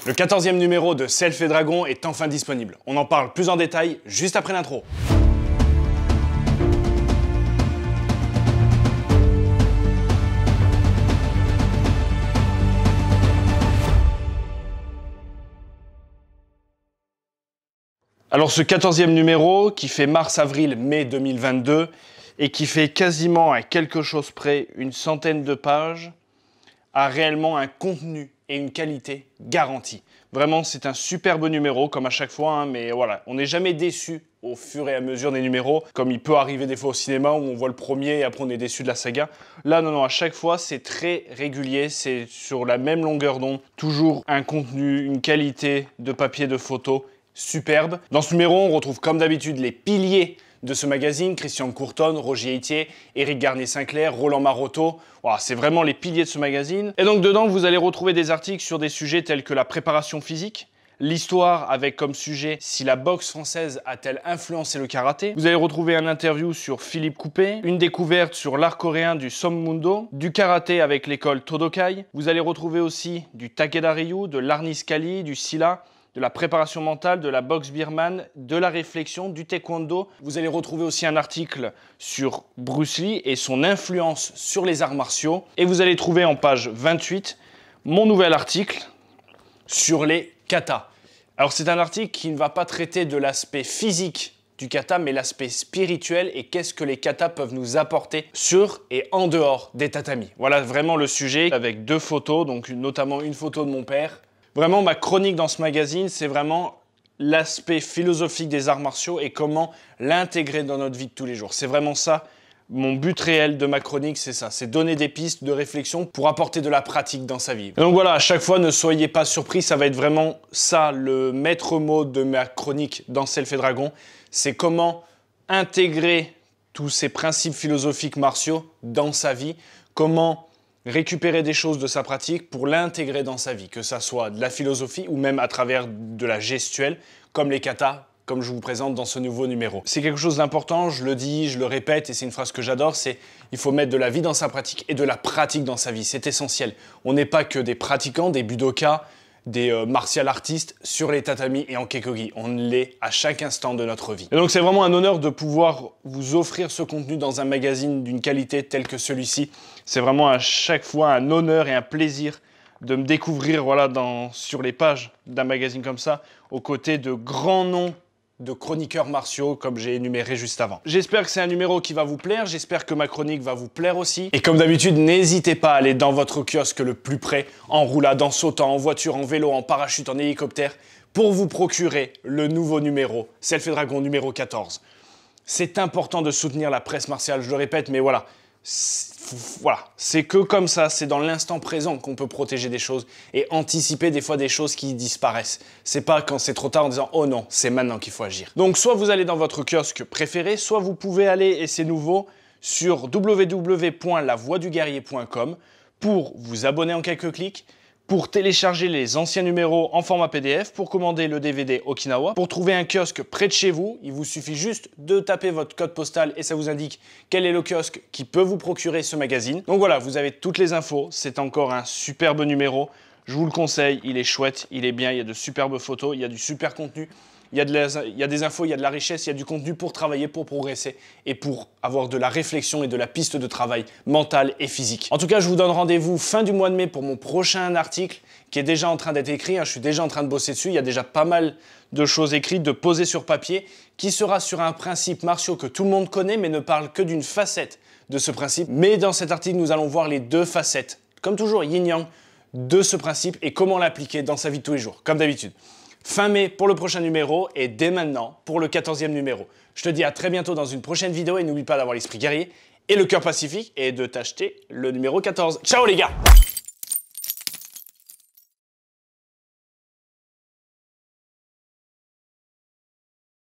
Le 14e numéro de Self et Dragon est enfin disponible. On en parle plus en détail juste après l'intro. Alors ce 14e numéro qui fait mars-avril-mai 2022 et qui fait quasiment à quelque chose près une centaine de pages, a réellement un contenu et une qualité garantie. Vraiment, c'est un superbe numéro, comme à chaque fois, hein, mais voilà, on n'est jamais déçu au fur et à mesure des numéros, comme il peut arriver des fois au cinéma où on voit le premier et après on est déçu de la saga. Là, non, à chaque fois, c'est très régulier, c'est sur la même longueur d'onde, toujours un contenu, une qualité de papier, de photo superbe. Dans ce numéro, on retrouve comme d'habitude les piliers de ce magazine, Christian Courton, Roger Etier, Éric Garnier-Sinclair, Roland Maroto. Wow, c'est vraiment les piliers de ce magazine. Et donc dedans, vous allez retrouver des articles sur des sujets tels que la préparation physique, l'histoire avec comme sujet si la boxe française a-t-elle influencé le karaté. Vous allez retrouver un interview sur Philippe Coupé, une découverte sur l'art coréen du Sommundo, du karaté avec l'école Todokai. Vous allez retrouver aussi du Takeda Ryu, de l'Arnis Kali, du Silla, de la préparation mentale, de la boxe birmane, de la réflexion, du taekwondo. Vous allez retrouver aussi un article sur Bruce Lee et son influence sur les arts martiaux. Et vous allez trouver en page 28 mon nouvel article sur les katas. Alors c'est un article qui ne va pas traiter de l'aspect physique du kata, mais l'aspect spirituel et qu'est-ce que les katas peuvent nous apporter sur et en dehors des tatamis. Voilà vraiment le sujet avec deux photos, donc notamment une photo de mon père. Vraiment, ma chronique dans ce magazine, c'est vraiment l'aspect philosophique des arts martiaux et comment l'intégrer dans notre vie de tous les jours. C'est vraiment ça, mon but réel de ma chronique, c'est ça. C'est donner des pistes de réflexion pour apporter de la pratique dans sa vie. Et donc voilà, à chaque fois, ne soyez pas surpris, ça va être vraiment ça, le maître mot de ma chronique dans Self et Dragon. C'est comment intégrer tous ces principes philosophiques martiaux dans sa vie, comment récupérer des choses de sa pratique pour l'intégrer dans sa vie, que ça soit de la philosophie ou même à travers de la gestuelle, comme les katas, comme je vous présente dans ce nouveau numéro. C'est quelque chose d'important, je le dis, je le répète, et c'est une phrase que j'adore, c'est il faut mettre de la vie dans sa pratique et de la pratique dans sa vie, c'est essentiel. On n'est pas que des pratiquants, des budokas, des martial artistes sur les tatamis et en kekogi. On l'est à chaque instant de notre vie. Et donc c'est vraiment un honneur de pouvoir vous offrir ce contenu dans un magazine d'une qualité telle que celui-ci. C'est vraiment à chaque fois un honneur et un plaisir de me découvrir voilà, sur les pages d'un magazine comme ça, aux côtés de grands noms de chroniqueurs martiaux comme j'ai énuméré juste avant. J'espère que c'est un numéro qui va vous plaire, j'espère que ma chronique va vous plaire aussi. Et comme d'habitude, n'hésitez pas à aller dans votre kiosque le plus près, en roulade, en sautant, en voiture, en vélo, en parachute, en hélicoptère, pour vous procurer le nouveau numéro, Self et Dragon numéro 14. C'est important de soutenir la presse martiale, je le répète, mais voilà. C'est que comme ça, c'est dans l'instant présent qu'on peut protéger des choses et anticiper des fois des choses qui disparaissent. C'est pas quand c'est trop tard en disant « Oh non, c'est maintenant qu'il faut agir ». Donc soit vous allez dans votre kiosque préféré, soit vous pouvez aller, et c'est nouveau, sur www.lavoixduguerrier.com pour vous abonner en quelques clics, pour télécharger les anciens numéros en format PDF, pour commander le DVD Okinawa, pour trouver un kiosque près de chez vous, il vous suffit juste de taper votre code postal et ça vous indique quel est le kiosque qui peut vous procurer ce magazine. Donc voilà, vous avez toutes les infos, c'est encore un superbe numéro, je vous le conseille, il est chouette, il est bien, il y a de superbes photos, il y a du super contenu. Il y a des infos, il y a de la richesse, il y a du contenu pour travailler, pour progresser et pour avoir de la réflexion et de la piste de travail mentale et physique. En tout cas, je vous donne rendez-vous fin du mois de mai pour mon prochain article qui est déjà en train d'être écrit. Je suis déjà en train de bosser dessus. Il y a déjà pas mal de choses écrites, de posées sur papier, qui sera sur un principe martiaux que tout le monde connaît, mais ne parle que d'une facette de ce principe. Mais dans cet article, nous allons voir les deux facettes, comme toujours yin-yang, de ce principe et comment l'appliquer dans sa vie de tous les jours, comme d'habitude. Fin mai pour le prochain numéro et dès maintenant pour le 14e numéro. Je te dis à très bientôt dans une prochaine vidéo et n'oublie pas d'avoir l'esprit guerrier et le cœur pacifique et de t'acheter le numéro 14. Ciao les gars!